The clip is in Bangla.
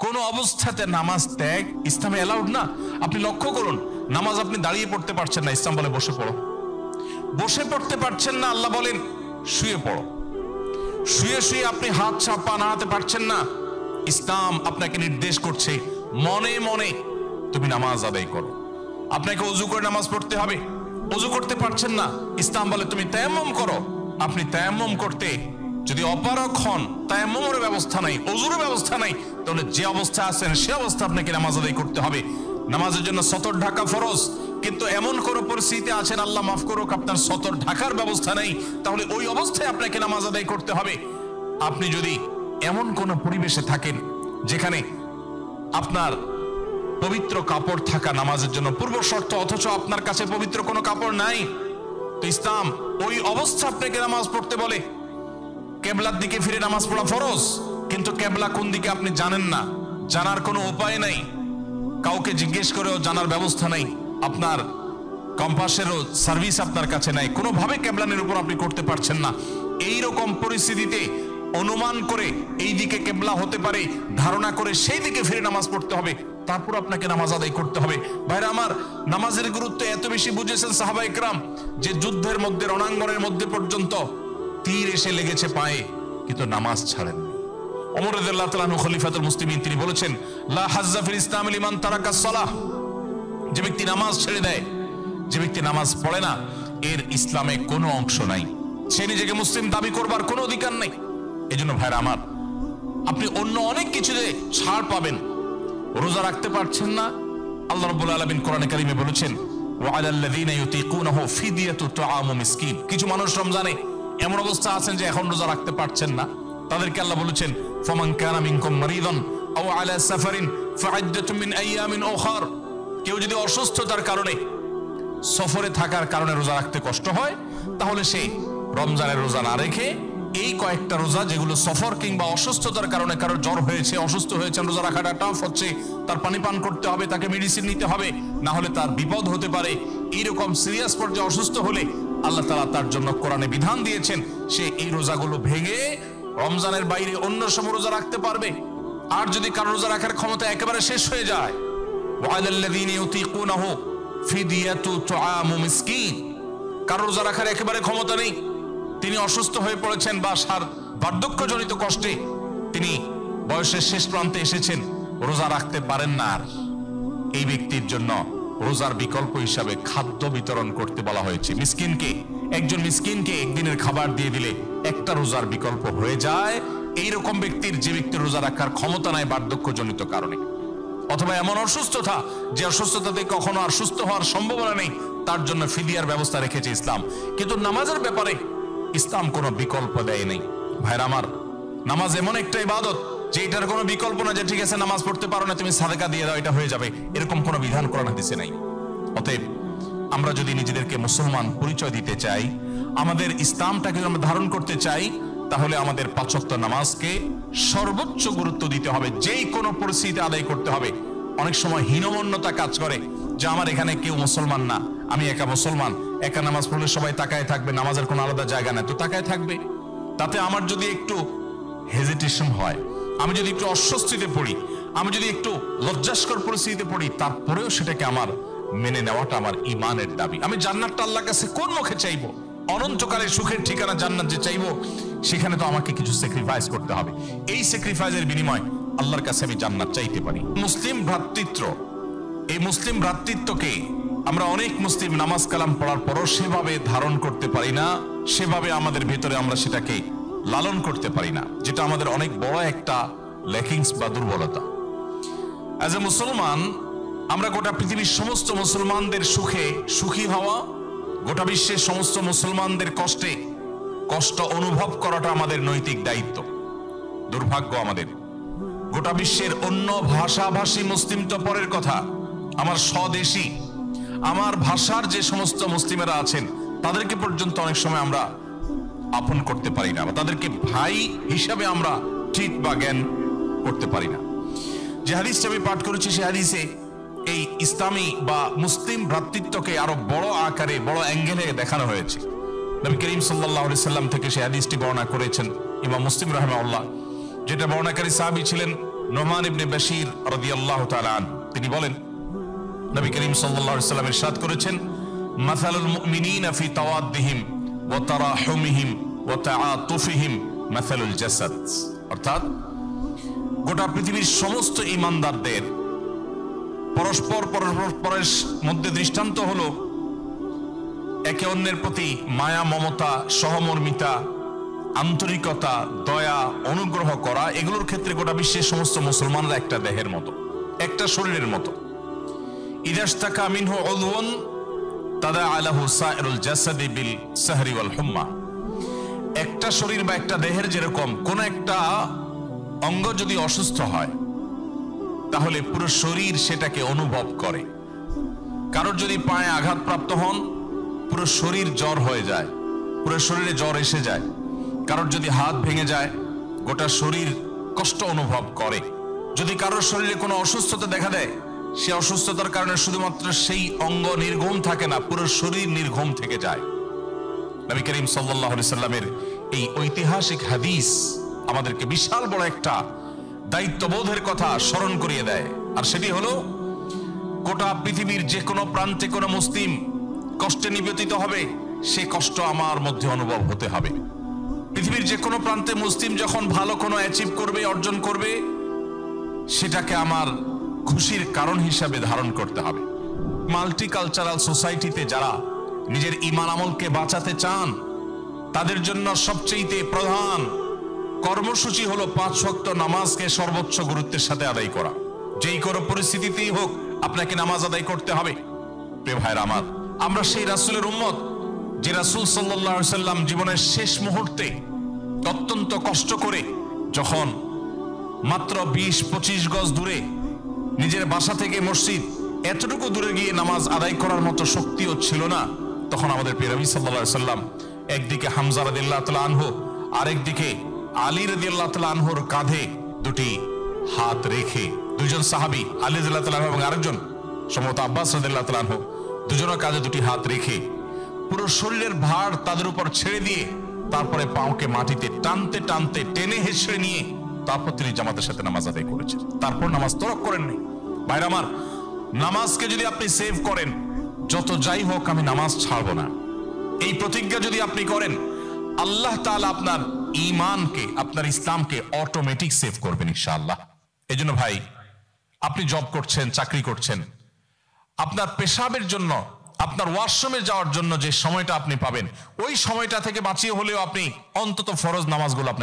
কোন অবস্থাতে নামাজ ত্যাগ ইসলামে অ্যালাউড না। আপনি লক্ষ্য করুন, নামাজ আপনি দাঁড়িয়ে পড়তে পারছেন না, ইসলাম বলে বসে পড়ো। বসে পড়তে পারছেন না, আল্লাহ বলেন শুয়ে পড়ো। শুয়ে শুয়ে আপনি হাত পা নাড়াতে পারছেন না, ইসলাম আপনাকে নির্দেশ করছে মনে মনে তুমি নামাজ আদায় করো। আপনাকে ওযু করে নামাজ পড়তে হবে, ওযু করতে পারছেন না, ইসলাম বলে তুমি তায়াম্মুম করো। আপনি তায়াম্মুম করতে যদি অপারগ হন, তায়াম্মুমের ব্যবস্থা নাই, ওযুর ব্যবস্থা নাই, তাহলে যে অবস্থা আছেন সে অবস্থা আপনাকে নামাজ আদায় করতে হবে। নামাজের জন্য সতর ঢাকা ফরজ, কিন্তু এমন কোন পরিস্থিতি আছেন, আল্লাহ মাফ করুক, আপনার সতর ঢাকার ব্যবস্থা নেই, তাহলে ওই অবস্থায় আপনাকে নামাজ আদায় করতে হবে। আপনি যদি এমন কোন পরিবেশে থাকেন যেখানে আপনার পবিত্র কাপড় থাকা নামাজের জন্য পূর্ব শর্ত, অথচ আপনার কাছে পবিত্র কোনো কাপড় নাই, তো ইসলাম ওই অবস্থা আপনাকে নামাজ পড়তে বলে। কেবলার দিকে ফিরে নামাজ পড়া ফরজ, কিন্তু কেবলা কোন দিকে আপনি জানেন না, জানার কোনো উপায় নাই, কাউকে জিজ্ঞেস করেও জানার ব্যবস্থা নাই, আপনার কম্পাসেরও সার্ভিস আপনার কাছে নাই, কোনোভাবে কেবলানের উপর আপনি করতে পারছেন না। এই রকম পরিস্থিতিতে অনুমান করে এই দিকে কেবলা হতে পারে ধারণা করে সেই দিকে ফিরে নামাজ পড়তে হবে, তারপর আপনাকে নামাজ আদায় করতে হবে। ভাইরা আমার, নামাজের গুরুত্ব এত বেশি বুঝেছেন সাহাবায়ে কেরাম যে যুদ্ধের মধ্যে, রণাঙ্গনের মধ্যে পর্যন্ত তীর এসে লেগেছে পায়ে, কিন্তু নামাজ ছাড়েন। ওমর রাদিয়াল্লাহু তাআলা আনহু খলিফাতুল মুসলিমিন, তিনি বলেছেন লা হাজ্জা ফিল ইসলাম লিমান তারাকাস সালাহ, যে ব্যক্তি নামাজ ছেড়ে দেয়, যে ব্যক্তি নামাজ পড়ে না, এর ইসলামে কোনো অংশ নাই, সে নিজেকে মুসলিম দাবি করবার কোনো অধিকার নেই। এজন্য ভাইরা আমার, আপনি অন্য অনেক কিছুতে ছাড় পাবেন, রোজা রাখতে পারছেন না, আল্লাহ রাব্বুল আলামিন কোরআনে কারীমে বলেছেন ওয়া আলাল্লাযীনা ইউতীকুনাহু ফিদিয়াতু তুআমু মিসকিন। কিছু মানুষ রমজানে এমন অবস্থা আছেন যে এখন রোজা রাখতে পারছেন না, তাদেরকে আল্লাহ বলেছেন ফামান কানা মিনকুম মারিদান আও আলা সাফারিন ফাইদ্দাতুম মিন আইয়ামিন উখার। কেউ যদি অসুস্থতার কারণে, সফরে থাকার কারণে রোজা রাখতে কষ্ট হয়, তাহলে সে রমজানের রোজা না রেখে এই কয়েকটা রোজা, যেগুলো সফর কিংবা অসুস্থতার কারণে, কারোর জ্বর হয়েছে, অসুস্থ হয়েছে, রোজা রাখাটা টাফ হচ্ছে, তার পানি পান করতে হবে, তাকে মেডিসিন নিতে হবে, না হলে তার বিপদ হতে পারে, এইরকম সিরিয়াস পর্যায়ে অসুস্থ হলে আল্লাহ তাআলা তার জন্য কোরআনে বিধান দিয়েছেন সে এই রোজাগুলো ভেঙে রমজানের বাইরে অন্য সময় রোজা রাখতে পারবে। আর যদি কারো রোজা রাখার ক্ষমতা একেবারে শেষ হয়ে যায়, ওয়া আলাল্লাযীনা ইউতীকুনাহু ফিদিয়াতু তুআমু মিসকিন, কারো রোজা রাখার একেবারে ক্ষমতা নেই, তিনি অসুস্থ হয়ে পড়েছেন বা বার্ধক্যজনিত কষ্টে তিনি বয়সের শেষ প্রান্তে এসেছেন, রোজা রাখতে পারেন না, আর এই ব্যক্তির জন্য রোজার বিকল্প হিসাবে খাদ্য বিতরণ করতে বলা হয়েছে। মিসকিনকে, একজন মিসকিনকে একদিনের খাবার দিয়ে দিলে একটা রোজার বিকল্প হয়ে যায়। এইরকম ব্যক্তির, যে ব্যক্তির রোজা রাখার ক্ষমতা নাই বার্ধক্যজনিত কারণে, অথবা এমন অসুস্থতা যে অসুস্থতাতে কখনো আর সুস্থ হওয়ার সম্ভাবনা নেই, তার জন্য ফিদিয়ার ব্যবস্থা রেখেছে ইসলাম। কিন্তু নামাজের ব্যাপারে ইসলাম কোনো বিকল্প দেয় নাই। ভাইরা আমার, নামাজ এমন একটা ইবাদত যে এটার কোনো বিকল্প না, যে ঠিক আছে নামাজ পড়তে পারো না, তুমি সাদাকা দিয়ে দাও, এটা হয়ে যাবে, এরকম কোনো বিধান কোরআন হাদিসে নাই। অতএব আমরা যদি নিজেদেরকে মুসলমান পরিচয় দিতে চাই, আমাদের ইসলামটাকে আমরা ধারণ করতে চাই, তাহলে আমাদের পাঁচ ওয়াক্ত নামাজকে সর্বোচ্চ গুরুত্ব দিতে হবে, যেই কোনো পরিস্থিতিতে আদায় করতে হবে। অনেক সময় হীনমন্যতা কাজ করে যে আমার এখানে কেউ মুসলমান না, আমি একা মুসলমান, একা নামাজ পড়লে সবাই তাকায় থাকবে, নামাজের কোনো আলাদা জায়গা নেই, তো তাকায় থাকবে। তাতে আমার যদি একটু হেজিটেশন হয়, আমি যদি একটু অস্বস্তিতে পড়ি, আমি যদি একটু লজ্জাস্কর পরিস্থিতিতে পড়ি, তারপরেও সেটাকে আমার মেনে নেওয়াটা আমার ইমানের দাবি। আমি জান্নাতটা আল্লাহর কাছে কোন মুখে চাইবো? অনন্তকালের সুখের ঠিকানা জান্নাত যে চাইবো, সেখানে তো আমাকে কিছু স্যাক্রিফাইস করতে হবে। এই স্যাক্রিফাইসের বিনিময় আল্লাহর কাছে আমি জান্নাত চাইতে পারি। মুসলিম ভ্রাতৃত্ব, এই মুসলিম ভ্রাতৃত্বকে আমরা অনেক মুসলিম নামাজ কালাম পড়ার পরও সেভাবে ধারণ করতে পারি না, সেভাবে আমাদের ভেতরে আমরা সেটাকে লালন করতে পারি না, যেটা আমাদের অনেক বড় একটা ল্যাকিংস বা দুর্বলতা। অ্যাজ এ মুসলমান, আমরা গোটা পৃথিবীর সমস্ত মুসলমানদের সুখে সুখী হওয়া, গোটা বিশ্বের সমস্ত মুসলমানদের কষ্টে কষ্ট অনুভব করাটা আমাদের নৈতিক দায়িত্ব। দুর্ভাগ্য আমাদের, গোটা বিশ্বের অন্য ভাষাভাষী মুসলিম তো পরের কথা, আমার স্বদেশী, আমার ভাষার যে সমস্ত মুসলিমেরা আছেন, তাদেরকে পর্যন্ত অনেক সময় আমরা আপন করতে পারি না, তাদেরকে ভাই হিসাবে আমরা ট্রিট বা জ্ঞান করতে পারি না। যে হাদিসটা আমি পাঠ করেছি, সে হাদিসে এই ইসলামী বা মুসলিম ভ্রাতৃত্বকে আরো বড় আকারে, বড় অ্যাঙ্গেলে দেখানো হয়েছে। নবী করিম সাল্লাল্লাহু আলাইহি সাল্লাম থেকে সেই হাদিসটি বর্ণনা করেছেন ইমাম মুসলিম রাহিমাহুল্লাহ, যেটা বর্ণনাকারী সাহাবী ছিলেন নোমান ইবনে বাশির রাদিয়াল্লাহু তাআলা আনহু তিনি বলেন, নবী করিম সাল্লাল্লাহু আলাইহি ওয়াসাল্লাম ইরশাদ করেছেন, মাসালুল মুমিনিনা ফি তাওয়াদ্দিহিম ওয়া তারাহুমিহিম ওয়া তাআতুফিহিম মাসালুল জাসাদ। অর্থাৎ গোটা পৃথিবীর সমস্ত ঈমানদারদের পরস্পরের মধ্যে দৃষ্টান্ত হলো একে অন্যের প্রতি মায়া, মমতা, সহমর্মিতা, আন্তরিকতা, দয়া, অনুগ্রহ করা। এগুলোর ক্ষেত্রে গোটা বিশ্বের সমস্ত মুসলমানরা একটা দেহের মতো, একটা শরীরের মতো। ইদাশতাকা মিনহু উযওয়ান তাদাআ লাহু সাইরুল জাসাদি বিল সাহরি ওয়াল হুম্মা। একটা শরীর বা একটা দেহের যেরকম কোন একটা অঙ্গ যদি অসুস্থ হয় তাহলে পুরো শরীর সেটাকে অনুভব করে। কারোর যদি পায়ে আঘাতপ্রাপ্ত হন পুরো শরীর জ্বর হয়ে যায়, পুরো শরীরে জ্বর এসে যায়। কারোর যদি হাত ভেঙে যায় গোটা শরীর কষ্ট অনুভব করে। যদি কারোর শরীরে কোনো অসুস্থতা দেখা দেয় সে অসুস্থতার কারণে শুধুমাত্র সেই অঙ্গ নির্ঘুম থাকে না, পুরো শরীর নির্ঘুম থেকে যায়। নবী করিম সাল্লাল্লাহু আলাইহি সাল্লামের এই ঐতিহাসিক হাদিস আমাদেরকে বিশাল বড় একটা দায়িত্ববোধের কথা স্মরণ করিয়ে দেয়। আর সেটি হলো গোটা পৃথিবীর যে কোনো প্রান্তে কোনো মুসলিম কষ্টে নিবেদিত হবে সে কষ্ট আমার মধ্যে অনুভব হতে হবে। পৃথিবীর যে কোনো প্রান্তে মুসলিম যখন ভালো কোনো অ্যাচিভ করবে, অর্জন করবে, সেটাকে আমার খুশির কারণ হিসাবে ধারণ করতে হবে। মাল্টিকালচারাল সোসাইটিতে যারা নিজের ঈমান আমলকে বাঁচাতে চান তাদের জন্য সবচেয়ে প্রধান কর্মসূচি হলো 5 ওয়াক্ত নামাজকে সর্বোচ্চ গুরুত্বের সাথে আদায় করা। যেই কোনো পরিস্থিতিতেই হোক আপনাকে নামাজ আদায় করতে হবে। প্রিয় ভাইরা আমার, আমরা সেই রাসূলের উম্মত যে রাসূল সাল্লাল্লাহু আলাইহি সাল্লাম জীবনের শেষ মুহূর্তে অত্যন্ত কষ্ট করে যখন মাত্র 20-25 গজ দূরে নিজের বাসা থেকে মসজিদ এতটুকু দূরে গিয়ে নামাজ আদায় করার মতো শক্তিও ছিল না, তখন আমাদের প্রিয় নবী সাল্লাল্লাহু আলাইহি সাল্লাম একদিকে হামজা রাদিয়াল্লাহু তাআলা আনহু আরেকদিকে আলী রাদিয়াল্লাহু তাআলা আনহুর কাঁধে দুটি হাত রেখে, দুজন সাহাবী আলী রাদিয়াল্লাহু তাআলা আনহু এবং আরেকজন সম্ভবত আব্বাস রাদিয়াল্লাহু তাআলা আনহু, দুজনের কাঁধে দুটি হাত রেখে পুরো শরীরের ভার তাদের উপর ছেড়ে দিয়ে তারপরে পাওকে মাটিতে টানতে টানতে টেনে হেঁচড়ে নিয়ে তারপর তিনি জামাতের সাথে নামাজ আদায় করেছেন। তারপর নামাজ তরক করেননি। ভাইরা আমার, নামাজকে যদি আপনি সেভ করেন, যত যাই হোক আমি নামাজ ছাড়বো না, এই প্রতিজ্ঞা যদি আপনি করেন, আল্লাহ তাআলা আপনার ঈমানকে, আপনার ইসলামকে অটোমেটিক সেভ করবেন ইনশাআল্লাহ। এই জন্য ভাই, আপনি জব করছেন, চাকরি করছেন, আপনার পেশাবের জন্য, আপনার ওয়াশরুমে যাওয়ার জন্য যে সময়টা আপনি পাবেন ওই সময়টা থেকে বাঁচিয়ে হলেও আপনি অন্তত ফরজ নামাজগুলো আপনি